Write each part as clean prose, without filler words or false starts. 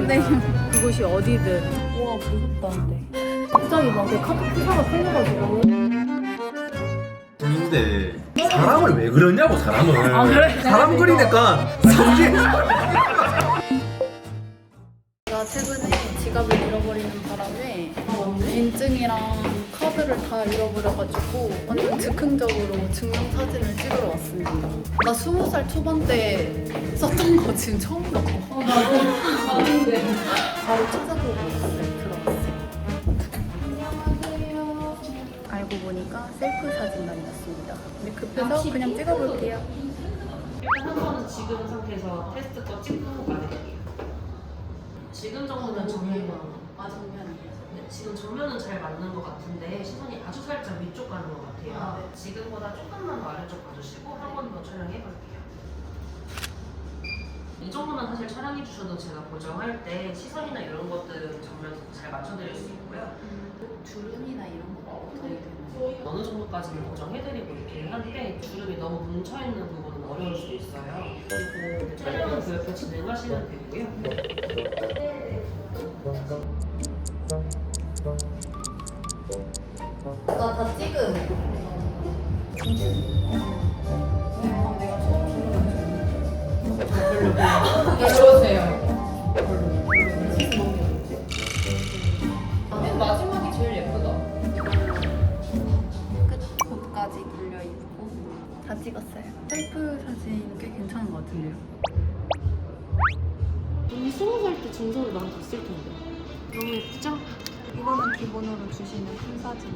네. 그곳이 어디든. 와 무섭다 근데. 갑자기 막 내 카드 피사가 풀려가지고. 근데 사람을 왜 그러냐고 사람을. 아, 그래? 사람 그리니까 성질. 제가 최근에 지갑을 잃어버리는 바람에 인증이랑 카드를 다 잃어버려가지고 완전 즉흥적으로 증명사진을 찍으러 왔습니다. 나 20살 초반 때 썼던 거 지금 처음 봤어. 바로 찾아보고 들어갔어요. 안녕하세요. 알고 보니까 셀프 사진관이었습니다. 근데 급해서 그냥 찍어볼게요. 일단 한 번은 지금 상태에서 테스트 거 찍고 가드릴게요. 지금 정도는 정면이요. 정면이에요. 네, 지금 정면은 잘 맞는 것 같은데 시선이 아주 살짝 위쪽 가는 것 같아요. 네. 지금보다 조금만 더 아래쪽 봐주시고 한 번 더 촬영해 볼게요. 이 정도만 사실 촬영해 주셔도 제가 보정할 때 시선이나 이런 것들은 정면 잘 맞춰드릴 수 있고요. 주름이나 이런 거 어떻게 되나요? 어느 정도까지는 보정해드리고 있긴 한데 주름이 너무 뭉쳐있는 부분은 어려울 수 있어요. 그리고 촬영은 그렇게 진행하시면 되고요. 나 다 찍음. 맨 마지막이 제일 예쁘다. 끝까지 굴려있고 다 찍었어요. 셀프 사진 꽤 괜찮은 것 같은데요? 우리 20살 때 증서를 나랑 봤을 텐데. 너무 예쁘죠? 이거는 기본으로 주시는 큰 사진.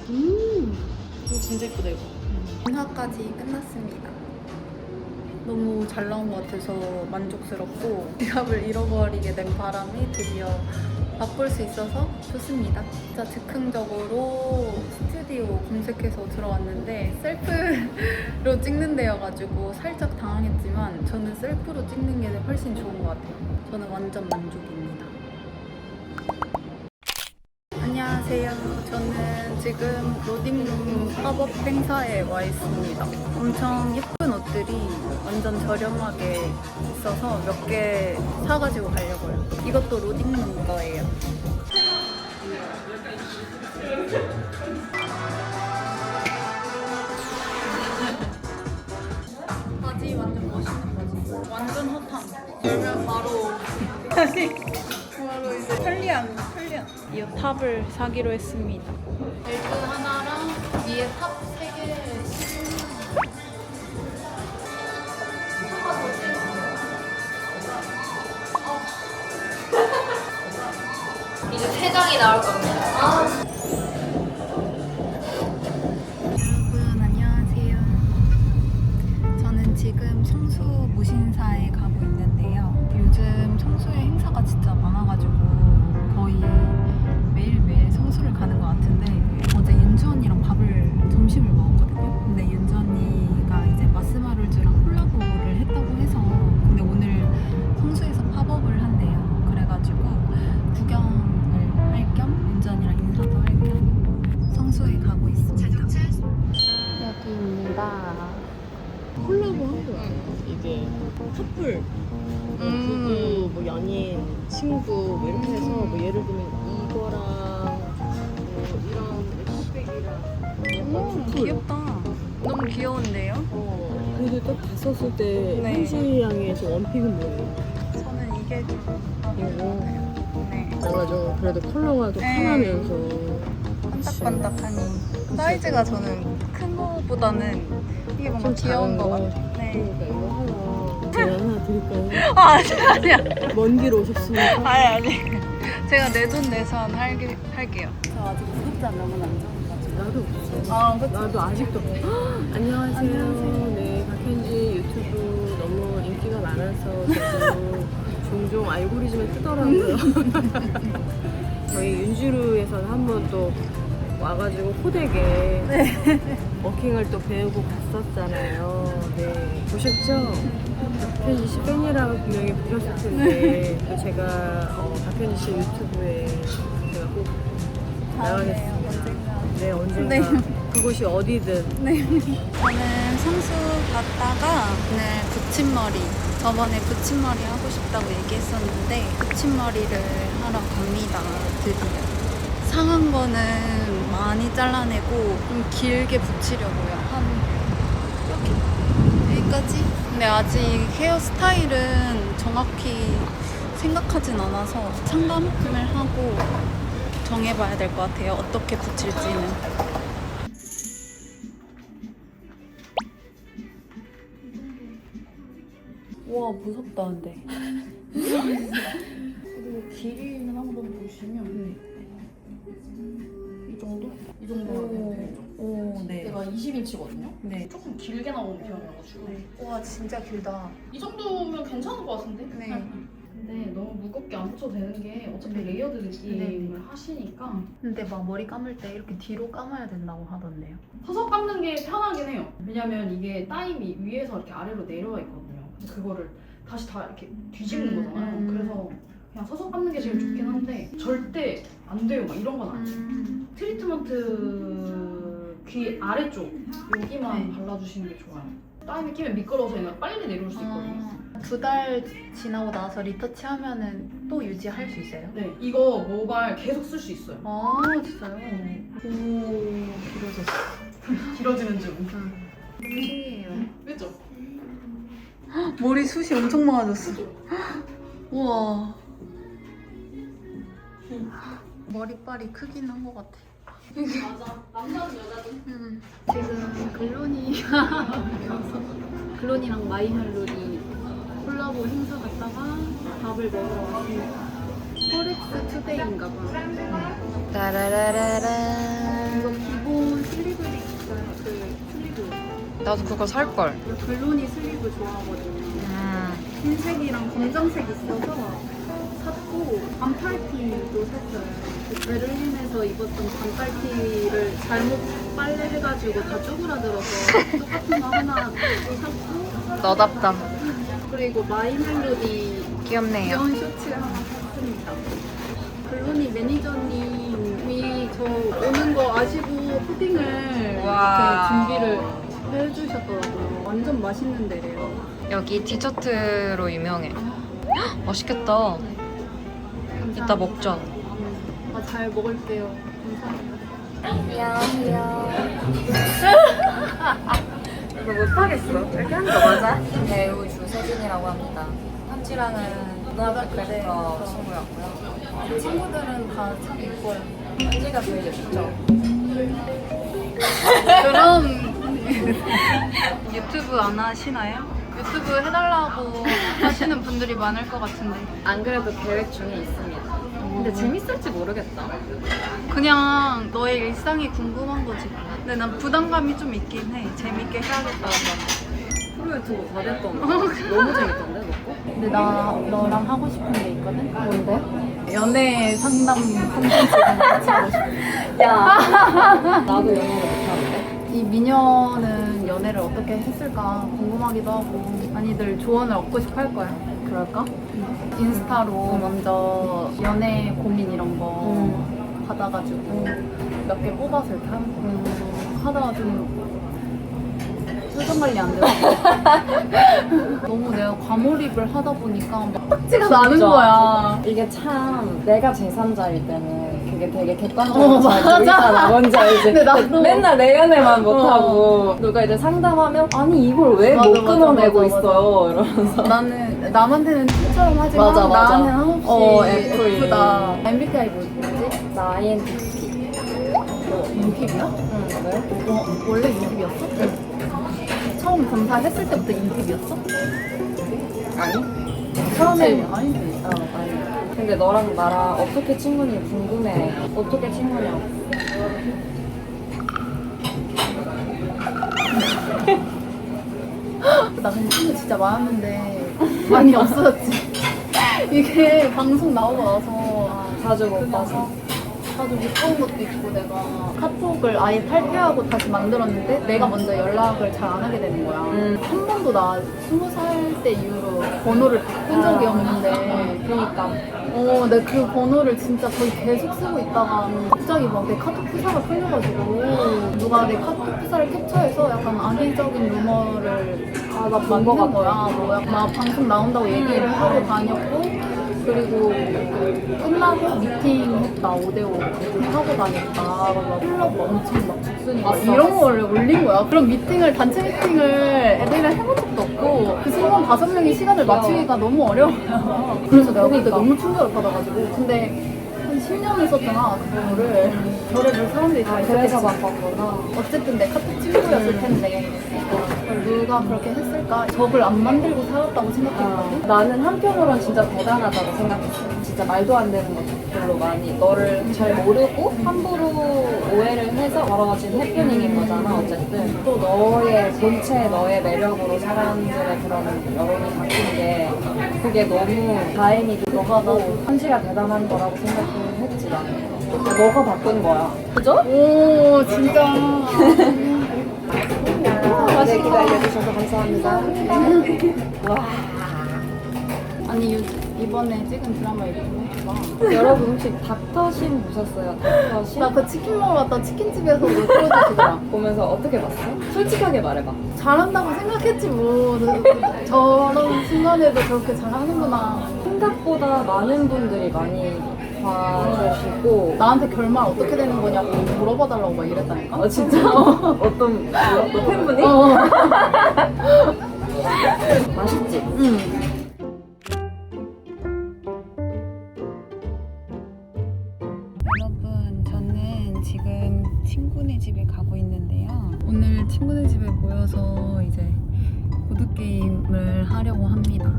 이거 진짜 예쁘다 이거. 인화까지 끝났습니다. 너무 잘 나온 것 같아서 만족스럽고 지갑을 잃어버리게 된 바람에 드디어 바꿀 수 있어서 좋습니다. 진짜 즉흥적으로 스튜디오 검색해서 들어왔는데 셀프로 찍는 데여가지고 살짝 당황했지만 저는 셀프로 찍는 게 훨씬 좋은 것 같아요. 저는 완전 만족입니다. 안녕하세요. 저는 지금 로딩룸 팝업 행사에 와 있습니다. 엄청 예쁜 옷들이 완전 저렴하게 있어서 몇 개 사가지고 가려고요. 이것도 로딩룸 거예요. 바지 완전 멋있는 바지. 완전 핫한. 열면 바로 바로 이제 편리한. 이 탑을 사기로 했습니다. 벨트 하나랑 위에 탑 3개. 이제 3장이 나올 겁니다. 여러분 안녕하세요. 저는 지금 성수 무신사에 가고 있는데요. 요즘 성수에 행사가 진짜 많아가지고 거의 매일매일 성수를 가는 것 같은데 어제 윤주 언니랑 점심을 먹었거든요. 근데 윤주 언니가 이제 마스마룰즈랑 콜라보를 했다고 해서 근데 오늘 성수에서 팝업을 한대요. 그래가지고 구경을 할 겸 윤주 언니랑 인사도 할 겸 성수에 가고 있습니다. 여기입니다. 콜라보 한 거야. 이제 커플, 부부, 뭐 연인, 친구 뭐 이렇게 해서 뭐 예를 들면 이거랑 뭐 이런 에코백이랑 귀엽다. 너무 귀여운데요? 그래도 딱 봤었을 때 네. 현지 양의 저 원픽은 뭐예요? 저는 이게 좀 이거 네. 뭔가 좀 그래도 컬러가 좀 네. 편하면서 반짝반짝하니 사이즈가 저는 큰 거보다는 이게 뭔가 좀 귀여운 작은 것 거. 같아요. 네. 그러니까 이거 제가 하나 드릴까요? 아 아니야. 먼 길 오셨습니까? 아니. 제가 내돈내산 할게요. 저 아직 구독자 명은 안 적어가지고. 나도 없어. 아 그쵸. 나도 아직도 안녕하세요. 안녕하세요. 네, 박현지 유튜브 너무 인기가 많아서 저도 종종 알고리즘에 뜨더라고요. 저희 윤주루에서는 한번 또 와가지고 호되게 워킹을 또 배우고 갔었잖아요. 네, 보셨죠? 박현지 씨 팬이라고 분명히 보셨을 텐데 또 제가 박현지 씨 유튜브에 제가 꼭 나가겠습니다. 언젠가. 네, 언젠가 네. 그곳이 어디든. 네. 저는 성수 갔다가 오늘 붙임머리. 저번에 붙임머리 하고 싶다고 얘기했었는데 붙임머리를 하러 갑니다. 드디어. 상한 거는 많이 잘라내고 좀 길게 붙이려고요. 한 여기까지? 근데 아직 헤어스타일은 정확히 생각하진 않아서 상담을 하고 정해봐야 될 것 같아요. 어떻게 붙일지는. 와, 무섭다 근데. 그리고 길이는 한번 보시면 이 정도? 이 정도면 되죠. 오, 네. 내가 20인치거든요? 네. 조금 길게 나오는 편이어가지고 와, 진짜 길다. 이 정도면 괜찮은 것 같은데? 네. 근데 너무 무겁게 안 붙여도 되는 게 어차피 네. 레이어드 느낌을 네. 하시니까 근데 막 머리 감을 때 이렇게 뒤로 감아야 된다고 하던데요. 서서 감는 게 편하긴 해요. 왜냐면 이게 따임이 위에서 이렇게 아래로 내려와 있거든요. 근데 그거를 다시 다 이렇게 뒤집는 거잖아요. 그래서 그냥 서서 감는 게 제일 좋긴 한데 절대 안 돼요. 막 이런 건 아니에요. 트리트먼트 귀 아래쪽 여기만 네. 발라주시는 게 좋아요. 따임이 끼면 미끄러워서 얘가 빨리 내려올 수 있거든요. 2달 지나고 나서 리터치 하면은 또 유지할 수 있어요? 네, 이거 모발 계속 쓸 수 있어요. 아, 진짜요? 오, 길어졌어. 길어지는 중. 너무 신기해요. 그죠? 머리 숱이 엄청 많아졌어. 우와. 머리빨이 크긴 한 것 같아. 맞아. 남자든 여자든. 지금 글론이랑 마이멜로디 콜라보 행사 갔다가 밥을 먹으러 왔습니다. 포렉스 투데이인가 봐. 따라라라라. 이거 기본 슬리브리 있어요. 그 슬리브. 나도 그거 살걸. 글론이 슬리브 좋아하거든요. 흰색이랑 검정색 있어서 샀고 반팔티도 샀어요. 그 베를린에서 입었던 반팔티를 잘못 빨래해가지고 다 쪼그라들어서 똑같은 거 하나 또 샀고 너답다. 그리고 마이멜로디 귀엽네요. 귀여운 셔츠 하나 샀습니다. 글로니 매니저님이 저 오는 거 아시고 푸딩을 와. 이렇게 준비를 해주셨더라고요. 완전 맛있는 데래요. 여기 디저트로 유명해. 헉, 맛있겠다. 이따 먹자. 잘 먹을게요. 감사합니다. 이거 못하겠어. 이렇게 하는 거 맞아? 배우 주세진이라고 합니다. 현지랑은 고등학교 때부터 친구였고요. 친구들은 다 참 예뻐요. 현지가 제일 예쁘죠? 그럼 유튜브 안 하시나요? 유튜브 해달라고 하시는 분들이 많을 것 같은데. 안 그래도 계획 중에 있습니다. 근데 재밌을지 모르겠다. 그냥 너의 일상이 궁금한 거지. 근데 난 부담감이 좀 있긴 해. 재밌게 해야겠다. 프로 유튜브 다 됐던 거. 너무 재밌던데, 너거? 근데 나 너랑 하고 싶은 게 있거든? 뭔데? 연애 상담 콘텐츠랑 같이 하고 싶어. 야, 나도 영어를 못하는데. 이 미녀는 연애를 어떻게 했을까 궁금하기도 하고 많이들 조언을 얻고 싶어 할 거야. 그럴까? 인스타로 먼저 연애 고민 이런 거 받아가지고 몇 개 뽑아서 이렇게 하는 거야. 하다가 좀 표정 관리 안 되고 너무 내가 과몰입을 하다 보니까 막 빡지가 나는 진짜. 거야. 이게 참 내가 제3자일 때는 그게 되게 객관적으로 잘 맞아. 보이잖아. 뭔지 알지? 근데 나도 맨날 내 연애만 못하고 누가 이제 상담하면 아니 이걸 왜 맞아, 못 맞아, 끊어내고 맞아, 있어 이러면서 나는 남한테는 T처럼 하지만 맞아, 맞아. 나한테는 한없이 F. F다. MBTI 뭐지? 나 INTP. 인팁이야? 응, 왜? 원래 인팁이었어? 처음 검사했을 때부터 인팁이었어? 아니? 처음에 아닌데. 아니. 근데 너랑 나랑 어떻게 친구니 궁금해. 어떻게 친구냐고. 나 근데 친구 진짜 많았는데 많이 없어졌지. 이게 방송 나오고 나서 자주 못 봐서. 아주 무서운 것도 있고 내가 카톡을 아예 탈퇴하고 다시 만들었는데 내가 먼저 연락을 잘 안 하게 되는 거야. 한 번도 나 20살 때 이후로 번호를 바꾼 적이 없는데 그러니까 내가 그 번호를 진짜 거의 계속 쓰고 있다가 갑자기 막 내 카톡 프사가 풀려가지고 누가 내 카톡 프사를 캡처해서 약간 악의적인 루머를 나본 거 만든 같아. 거야. 뭐 약간 나 방송 나온다고 얘기를 하고 다녔고 그리고 끝나고 미팅했다 5대5 하고 다녔다 막 클럽 엄청 막 죽순이 막 이런 거를 올린 거야. 그런 미팅을 단체 미팅을 애들이랑 해본 적도 없고 그 순간 5명이 시간을 맞추기가 너무 어려워요. 그래서 내가 그때 너무 충격을 받아가지고 근데 한 10년을 썼잖아 그거를 별의별 사람들이 다 그래서 있었겠지. 바꿨구나. 어쨌든 내 카톡 친구였을 텐데 누가 그렇게 했을까? 적을 안 만들고 살았다고 생각했거든. 나는 한편으론 진짜 대단하다고 생각했어. 진짜 말도 안 되는 것들로 많이 너를 잘 모르고 함부로 오해를 해서 여러 가지 해프닝인 거잖아. 어쨌든 또 너의 본체, 너의 매력으로 사람들의 그런 여론이 바뀐 게 그게 너무 다행이기도 하고 현지가 대단한 거라고 생각을 했지 나는. 너가 바꾼 거야. 그죠? 오 진짜. 네, 기다려주셔서 감사합니다. 와. 아니 이번에 찍은 드라마 이름이 뭐야? 여러분 혹시 닥터신 보셨어요? 닥터신? 나 그 치킨 먹으러 갔다 치킨집에서 너 틀어주시더라. 보면서 어떻게 봤어? 솔직하게 말해봐. 잘한다고 생각했지 뭐. 저런 순간에도 저렇게 잘하는구나. 생각보다 많은 분들이 많이 봐주시고 나한테 결말 어떻게 되는 거냐고 물어봐달라고 막 이랬다니까. 진짜? 어떤 팬분이? 맛있지? 응. 여러분, 저는 지금 친구네 집에 가고 있는데요. 오늘 친구네 집에 모여서 이제 보드게임을 하려고 합니다.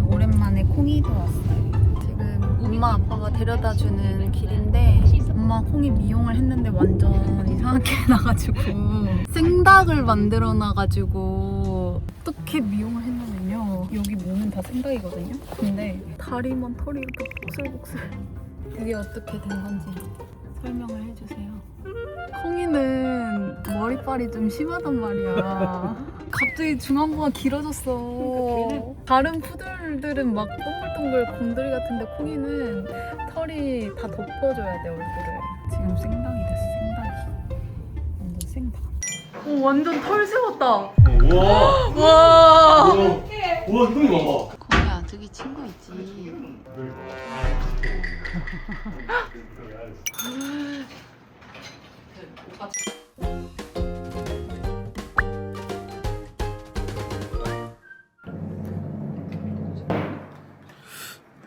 오랜만에 콩이도 왔어요. 지금 엄마 아빠가 데려다주는 길인데 엄마 콩이 미용을 했는데 완전 이상하게 나가지고 생닭을 만들어 놔가지고 어떻게 미용을 했냐면요. 여기 몸은 다 생닭이거든요. 근데 다리만 털이 이렇게 복슬복슬. 이게 어떻게 된 건지 설명을 해주세요. 콩이는 머리빨이 좀 심하단 말이야. 갑자기 중안부가 길어졌어. 다른 푸들들은 막 동글동글 곰돌이 같은데 콩이는 털이 다 덮어줘야 돼 얼굴을. 지금 생닭이 됐어. 생닭이. 완전 생닭. 오 완전 털 세웠다. 우와. 와. 우와 눈이 봐봐. 콩이야 저기 친구 있지.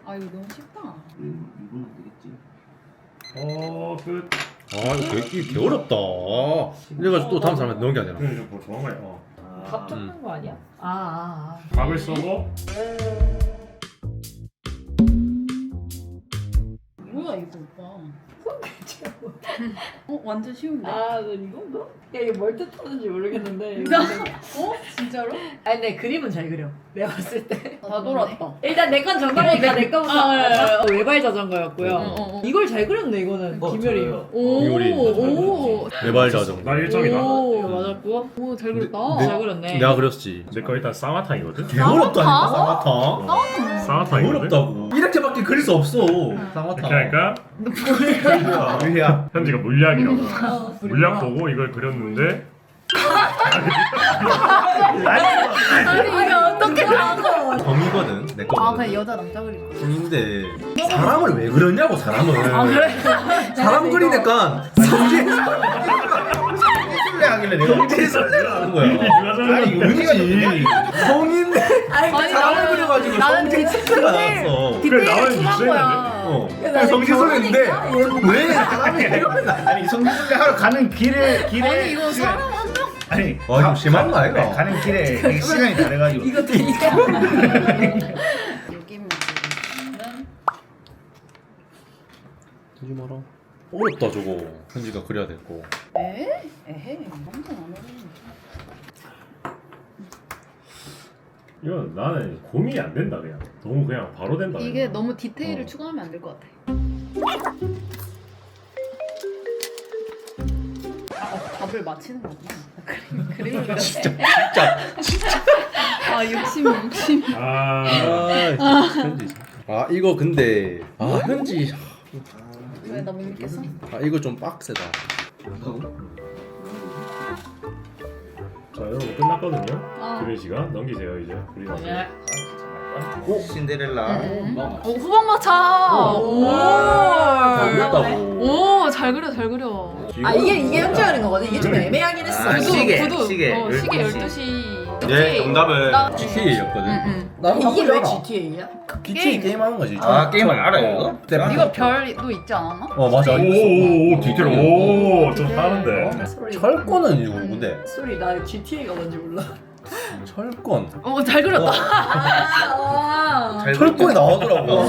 아 이거 너무 쉽다. 끝. 아 이거 되게 어렵다. 이래가지고 또 다음 사람한테 넘겨야 되나? 그래 뭐 좋은 거야. 밥 적는 거 아니야? 밥을 써고 뭐야 이거 오빠. 완전 쉬운데? 너 이건가? 야 이게 뭘 뜻하는지 모르겠는데 진짜로? 아니 근데 그림은 잘 그려. 내가 봤을 때. 다 돌았다. 일단 내 건 정답이니까 내 거부터. 외발 자전거였고요. 이걸 잘 그렸네 이거는. 김효리. 김효리. 오. 외발 자전거. 나 1점이다. 이거 맞았고. 오, 잘 그렸다. 잘 그렸네. 내가 그렸지. 내 거 일단 쌍화탕이거든. 개 어렵다니까 쌍화탕. 개 쌍화탕이거든. 어렵다고. 이렇게밖에 그릴 수 없어. 쌍화탕. 그러니까 위야. 현지가 물약이라고. 물약 보고 이걸 그렸는데 아니 이게 어떻게 나고? 정이거든. 내 거. 아 그냥 여자 남자 그림. 정인데 사람을 왜 그렸냐고 사람을. 아 그래? 사람 그리니까 성질술래 하길래 내가 성질술래를 하는 거야. 아니 이거 은희지. 성인데 사람을 그려가지고 나는 성질술래가 나왔어. 그래 나만 디테일이 심한 유치했는데. 거야. 성질술래인데 왜 사람이 이러면 아니 성지순례 하러 가는 길에 아니 이거 사람 한 명. 아니 와 좀 심한 거 아이가? 가는 길에 이게 시간이 다르가지고 이거 되게. 하지 마라. 어렵다 저거. 현지가 그려야 될 거. 에헤 완전 안 어려워. 이건 나는 고민이 안 된다 그냥. 너무 그냥 바로 된다. 이게 너무 디테일을 어. 추가하면 안 될 것 같아. 밥을 맞히는 거구나. 그림을 아 욕심. 현지. 아 이거 근데 현지. 왜 나 못 믿겠어? 이거 좀 빡세다. 자 여러분 끝났거든요. 아. 그린 시간 넘기세요 이제. 그린 왔어요. 네. 신데렐라. 후방마차. 오. 잘 그렸다고. 오, 잘 그려. 아 이게 현지 하는 거거든. 이게 좀 애매하긴 했어. 아, 시계. 시계 12시. 12시. 네 정답은 나- GTA였거든. 이게 왜 GTA야? GTA 게임 하는 거지. 아 게임을 알아요 이거? 이거 별도 있지 않았나? 맞아. 오오오 디테일 오좀 하는데. 철권은 이거 뭔데? 소리 나 GTA가 뭔지 몰라. 철권. 잘 그렸다. 철권이 나오더라고.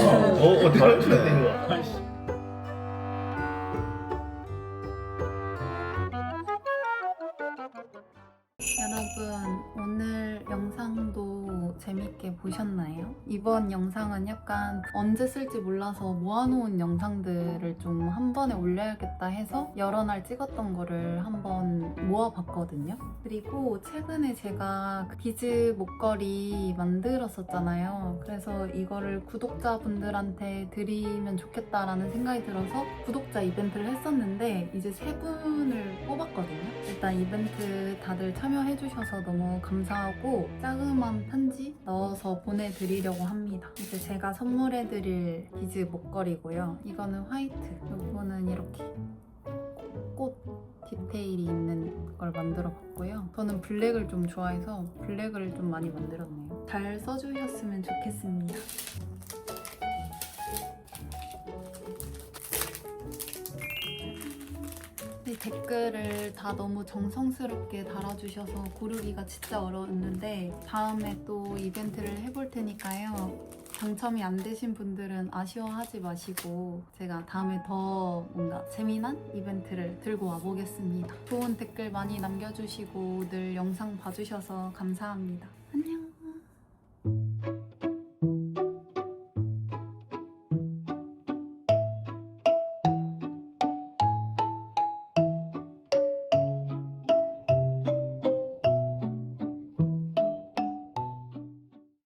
여러분 오늘 영상도 재밌게 보셨나요? 이번 영상은 약간 언제 쓸지 몰라서 모아놓은 영상들을 좀 한 번에 올려야겠다 해서 여러 날 찍었던 거를 한번 모아봤거든요. 그리고 최근에 제가 비즈 목걸이 만들었었잖아요. 그래서 이거를 구독자분들한테 드리면 좋겠다라는 생각이 들어서 구독자 이벤트를 했었는데 이제 3분을 뽑았거든요. 일단 이벤트 다들 참여해주셔서 너무 감사하고 자그마한 편지 넣어서 보내드리려고 합니다. 이제 제가 선물해드릴 비즈 목걸이고요. 이거는 화이트, 이거는 이렇게 꽃 디테일이 있는 걸 만들어봤고요. 저는 블랙을 좀 좋아해서 블랙을 좀 많이 만들었네요. 잘 써주셨으면 좋겠습니다. 댓글을 다 너무 정성스럽게 달아주셔서 고르기가 진짜 어려웠는데 다음에 또 이벤트를 해볼 테니까요. 당첨이 안 되신 분들은 아쉬워하지 마시고 제가 다음에 더 뭔가 재미난 이벤트를 들고 와보겠습니다. 좋은 댓글 많이 남겨주시고 늘 영상 봐주셔서 감사합니다. 안녕.